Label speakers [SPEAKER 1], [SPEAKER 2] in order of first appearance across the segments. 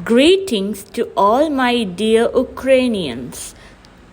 [SPEAKER 1] Greetings to all my dear Ukrainians.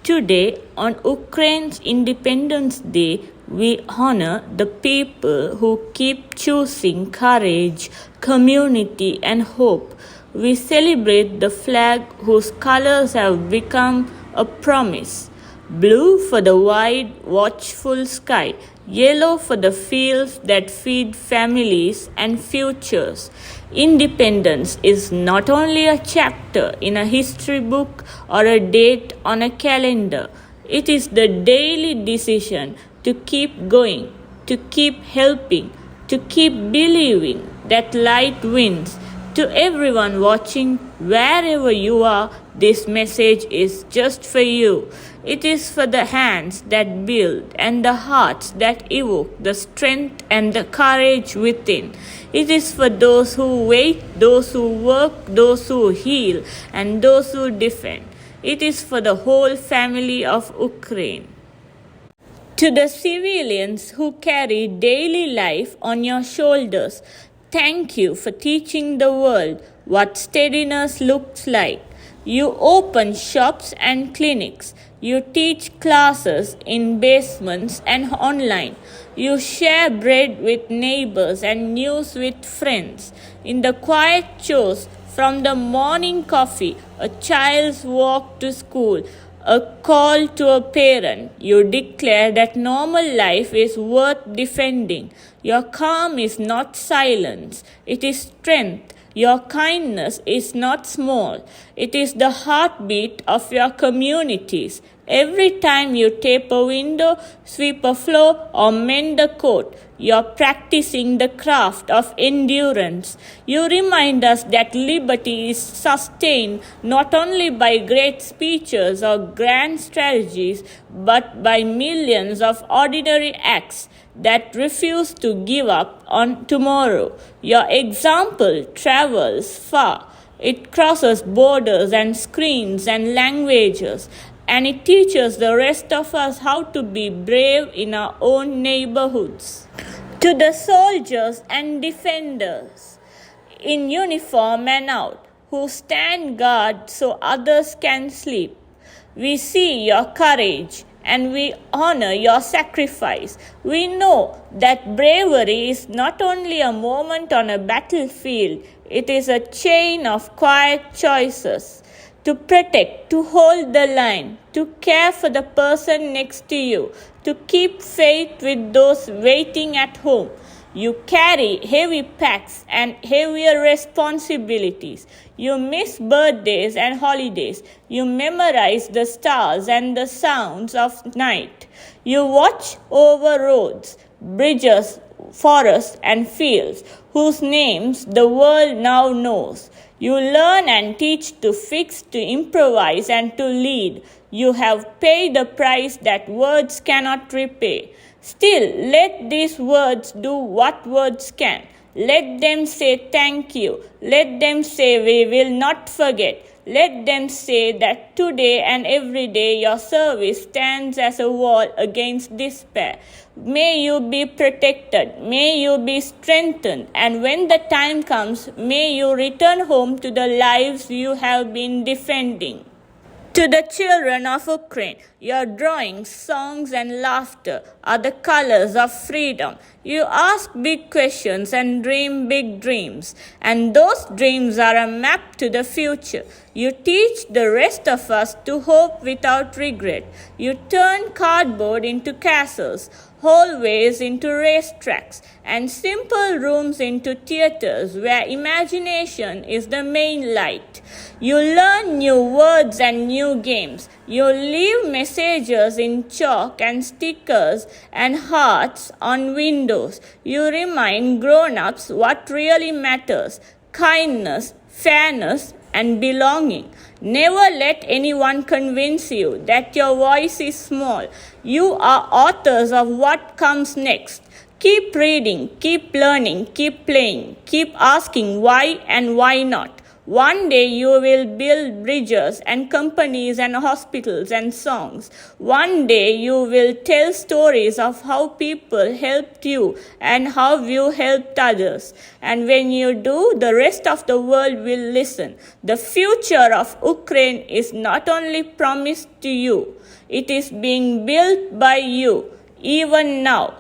[SPEAKER 1] Today, on Ukraine's Independence Day, we honor the people who keep choosing courage, community, and hope. We celebrate the flag whose colors have become a promise. Blue for the wide, watchful sky, yellow for the fields that feed families and futures. Independence is not only a chapter in a history book or a date on a calendar, it is the daily decision to keep going, to keep helping, to keep believing that light wins. To everyone watching, wherever you are, this message is just for you. It is for the hands that build and the hearts that evoke the strength and the courage within. It is for those who wait, those who work, those who heal, and those who defend. It is for the whole family of Ukraine. To the civilians who carry daily life on your shoulders, thank you for teaching the world what steadiness looks like. You open shops and clinics. You teach classes in basements and online. You share bread with neighbors and news with friends. In the quiet chores, from the morning coffee, a child's walk to school, a call to a parent, you declare that normal life is worth defending. Your calm is not silence, it is strength. Your kindness is not small, it is the heartbeat of your communities. Every time you tape a window, sweep a floor, or mend a coat, you're practicing the craft of endurance. You remind us that liberty is sustained not only by great speeches or grand strategies, but by millions of ordinary acts that refuse to give up on tomorrow. Your example travels far. It crosses borders and screens and languages, and it teaches the rest of us how to be brave in our own neighborhoods. To the soldiers and defenders, in uniform and out, who stand guard so others can sleep, we see your courage and we honor your sacrifice. We know that bravery is not only a moment on a battlefield, it is a chain of quiet choices. To protect, to hold the line, to care for the person next to you, to keep faith with those waiting at home. You carry heavy packs and heavier responsibilities. You miss birthdays and holidays. You memorize the stars and the sounds of night. You watch over roads, bridges, forests, and fields whose names the world now knows. You learn and teach to fix, to improvise, and to lead. You have paid the price that words cannot repay. Still, let these words do what words can. Let them say thank you. Let them say we will not forget. Let them say that today and every day your service stands as a wall against despair. May you be protected, may you be strengthened, and when the time comes, may you return home to the lives you have been defending. To the children of Ukraine, your drawings, songs, and laughter are the colors of freedom. You ask big questions and dream big dreams, and those dreams are a map to the future. You teach the rest of us to hope without regret. You turn cardboard into castles, hallways into racetracks, and simple rooms into theaters where imagination is the main light. You learn new words and new games. You leave messages in chalk and stickers and hearts on windows. You remind grown-ups what really matters: kindness, fairness, and belonging. Never let anyone convince you that your voice is small. You are authors of what comes next. Keep reading, keep learning, keep playing, keep asking why and why not. One day you will build bridges and companies and hospitals and songs. One day you will tell stories of how people helped you and how you helped others. And when you do, the rest of the world will listen. The future of Ukraine is not only promised to you, it is being built by you, even now.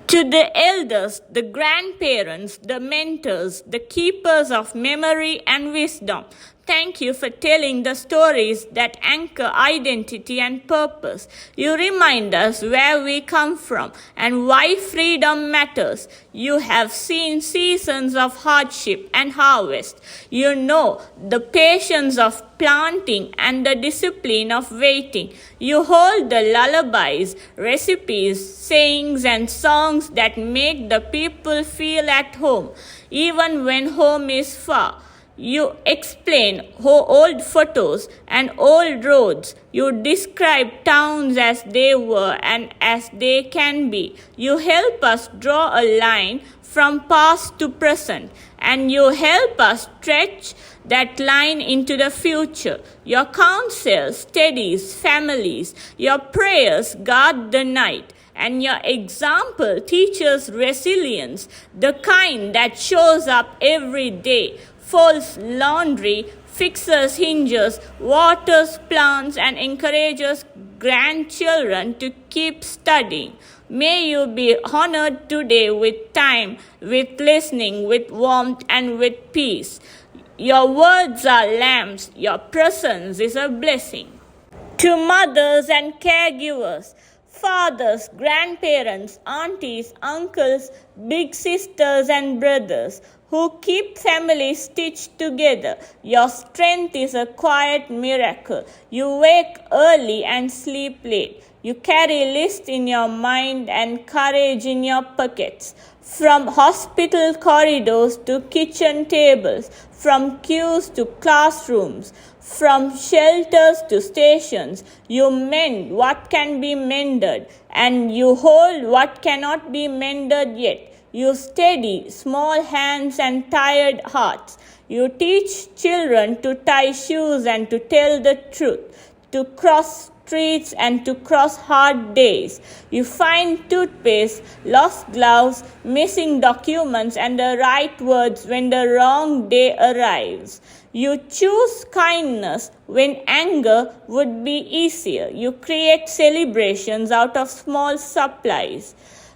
[SPEAKER 1] To the elders, the grandparents, the mentors, the keepers of memory and wisdom, thank you for telling the stories that anchor identity and purpose. You remind us where we come from and why freedom matters. You have seen seasons of hardship and harvest. You know the patience of planting and the discipline of waiting. You hold the lullabies, recipes, sayings, and songs that make the people feel at home, even when home is far. You explain old photos and old roads. You describe towns as they were and as they can be. You help us draw a line from past to present, and you help us stretch that line into the future. Your counsel steadies families. Your prayers guard the night. And your example teaches resilience, the kind that shows up every day, folds laundry, fixes hinges, waters plants, and encourages grandchildren to keep studying. May you be honored today with time, with listening, with warmth, and with peace. Your words are lamps, your presence is a blessing. To mothers and caregivers, fathers, grandparents, aunties, uncles, big sisters, and brothers who keep families stitched together. Your strength is a quiet miracle. You wake early and sleep late. You carry lists in your mind and courage in your pockets. From hospital corridors to kitchen tables, from queues to classrooms, from shelters to stations, you mend what can be mended, and you hold what cannot be mended yet. You steady small hands and tired hearts. You teach children to tie shoes and to tell the truth, to cross streets and to cross hard days. You find toothpaste, lost gloves, missing documents, and the right words when the wrong day arrives. You choose kindness when anger would be easier. You create celebrations out of small supplies.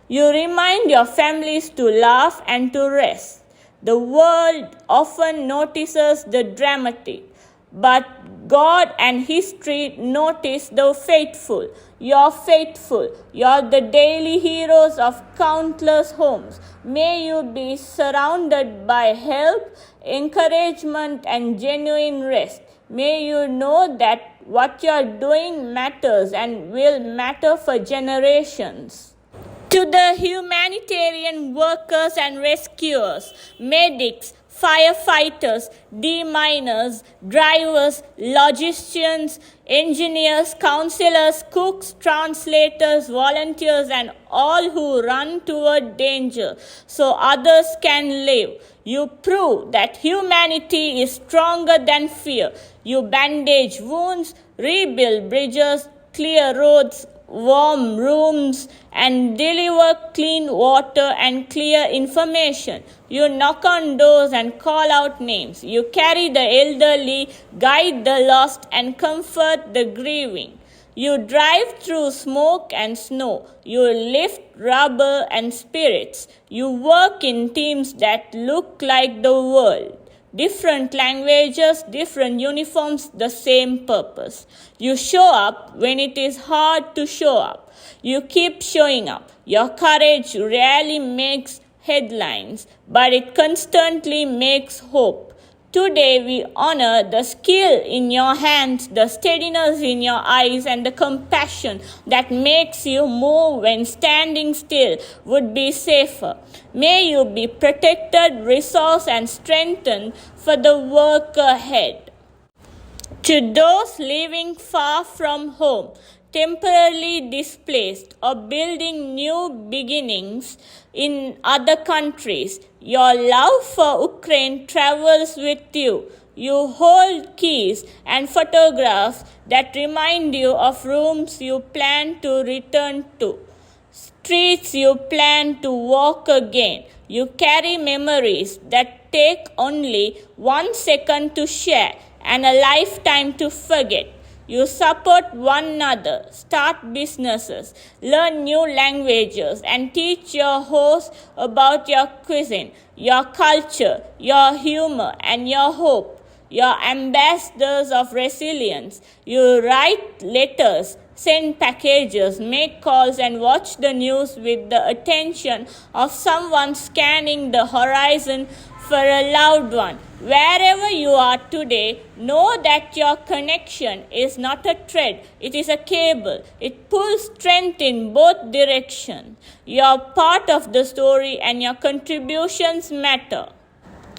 [SPEAKER 1] You remind your families to laugh and to rest. The world often notices the dramatic, but God and history notice the faithful. You're faithful. You're the daily heroes of countless homes. May you be surrounded by help, encouragement, and genuine rest. May you know that what you're doing matters and will matter for generations. To the humanitarian workers and rescuers, medics, firefighters, deminers, drivers, logisticians, engineers, counselors, cooks, translators, volunteers, and all who run toward danger so others can live. You prove that humanity is stronger than fear. You bandage wounds, rebuild bridges, clear roads, warm rooms, and deliver clean water and clear information. You knock on doors and call out names. You carry the elderly, guide the lost, and comfort the grieving. You drive through smoke and snow. You lift rubber and spirits. You work in teams that look like the world. Different languages, different uniforms, the same purpose. You show up when it is hard to show up. You keep showing up. Your courage rarely makes headlines, but it constantly makes hope. Today we honor the skill in your hands, the steadiness in your eyes, and the compassion that makes you move when standing still would be safer. May you be protected, resourced, and strengthened for the work ahead. To those living far from home, temporarily displaced, or building new beginnings in other countries, your love for Ukraine travels with you. You hold keys and photographs that remind you of rooms you plan to return to, streets you plan to walk again. You carry memories that take only 1 second to share and a lifetime to forget. You support one another, start businesses, learn new languages, and teach your host about your cuisine, your culture, your humor, and your hope. Your ambassadors of resilience. You write letters, send packages, make calls, and watch the news with the attention of someone scanning the horizon for a loved one. Wherever you are today, know that your connection is not a thread, it is a cable. It pulls strength in both directions. You are part of the story and your contributions matter.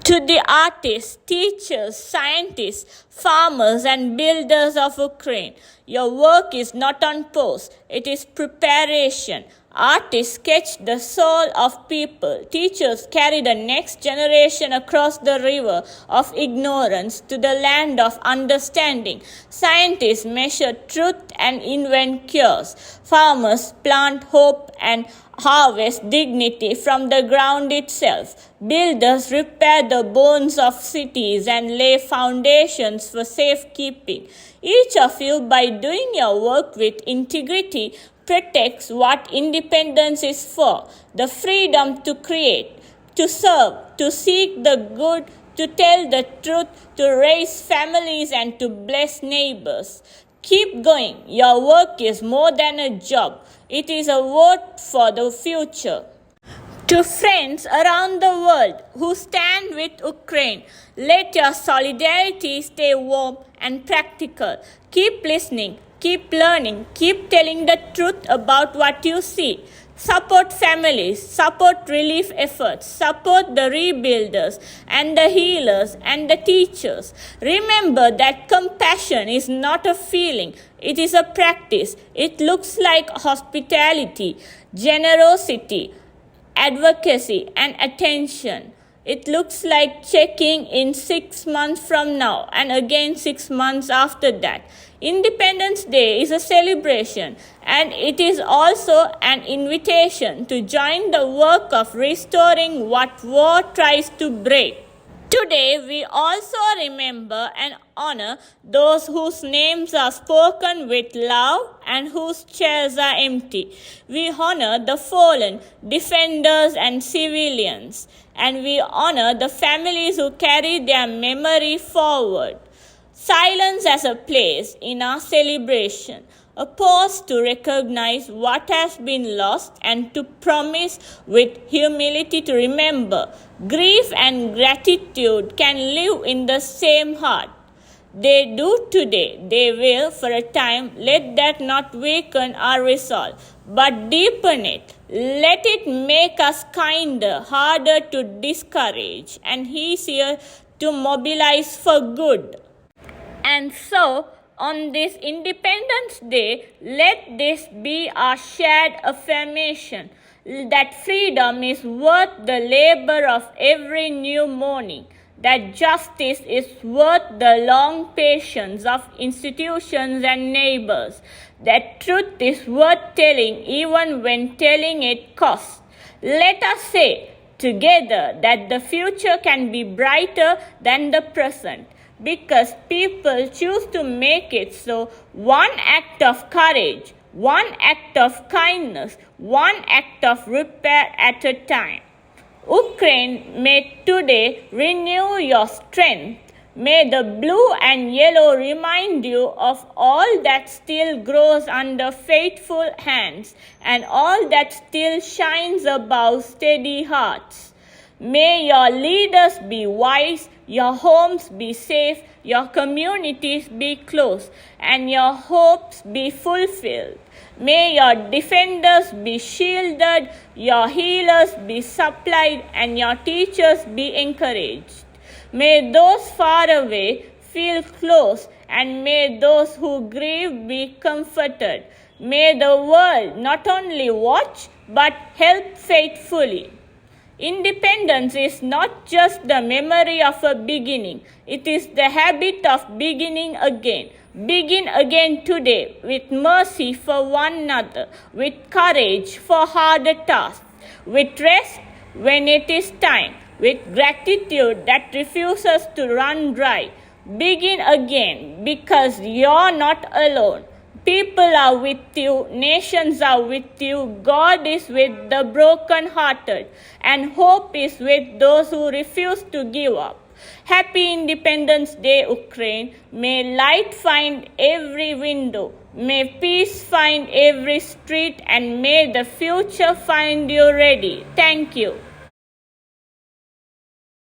[SPEAKER 1] To the artists, teachers, scientists, farmers, and builders of Ukraine, your work is not on pause, it is preparation. Artists sketch the soul of people. Teachers carry the next generation across the river of ignorance to the land of understanding. Scientists measure truth and invent cures. Farmers plant hope and harvest dignity from the ground itself. Builders repair the bones of cities and lay foundations for safekeeping. Each of you, by doing your work with integrity, protects what independence is for: the freedom to create, to serve, to seek the good, to tell the truth, to raise families, and to bless neighbors. Keep going. Your work is more than a job. It is a vote for the future. To friends around the world who stand with Ukraine, let your solidarity stay warm and practical. Keep listening, keep learning, keep telling the truth about what you see. Support families, support relief efforts, support the rebuilders and the healers and the teachers. Remember that compassion is not a feeling, it is a practice. It looks like hospitality, generosity, advocacy, and attention. It looks like checking in 6 months from now and again 6 months after that. Independence Day is a celebration, and it is also an invitation to join the work of restoring what war tries to break. Today, we also remember and honor those whose names are spoken with love and whose chairs are empty. We honor the fallen, defenders, and civilians, and we honor the families who carry their memory forward. Silence as a place in our celebration, a pause to recognize what has been lost and to promise with humility to remember. Grief and gratitude can live in the same heart. They do today, they will for a time. Let that not weaken our resolve, but deepen it. Let it make us kinder, harder to discourage, and easier to mobilize for good. And so, on this Independence Day, let this be our shared affirmation that freedom is worth the labor of every new morning, that justice is worth the long patience of institutions and neighbors, that truth is worth telling even when telling it costs. Let us say together that the future can be brighter than the present, because people choose to make it so. One act of courage, one act of kindness, one act of repair at a time. Ukraine, may today renew your strength. May the blue and yellow remind you of all that still grows under faithful hands and all that still shines above steady hearts. May your leaders be wise, your homes be safe, your communities be close, and your hopes be fulfilled. May your defenders be shielded, your healers be supplied, and your teachers be encouraged. May those far away feel close, and may those who grieve be comforted. May the world not only watch but help faithfully. Independence is not just the memory of a beginning, it is the habit of beginning again. Begin again today with mercy for one another, with courage for harder tasks, with rest when it is time, with gratitude that refuses to run dry. Begin again because you're not alone. People are with you, nations are with you, God is with the broken-hearted, and hope is with those who refuse to give up. Happy Independence Day, Ukraine. May light find every window, may peace find every street, and may the future find you ready. Thank you.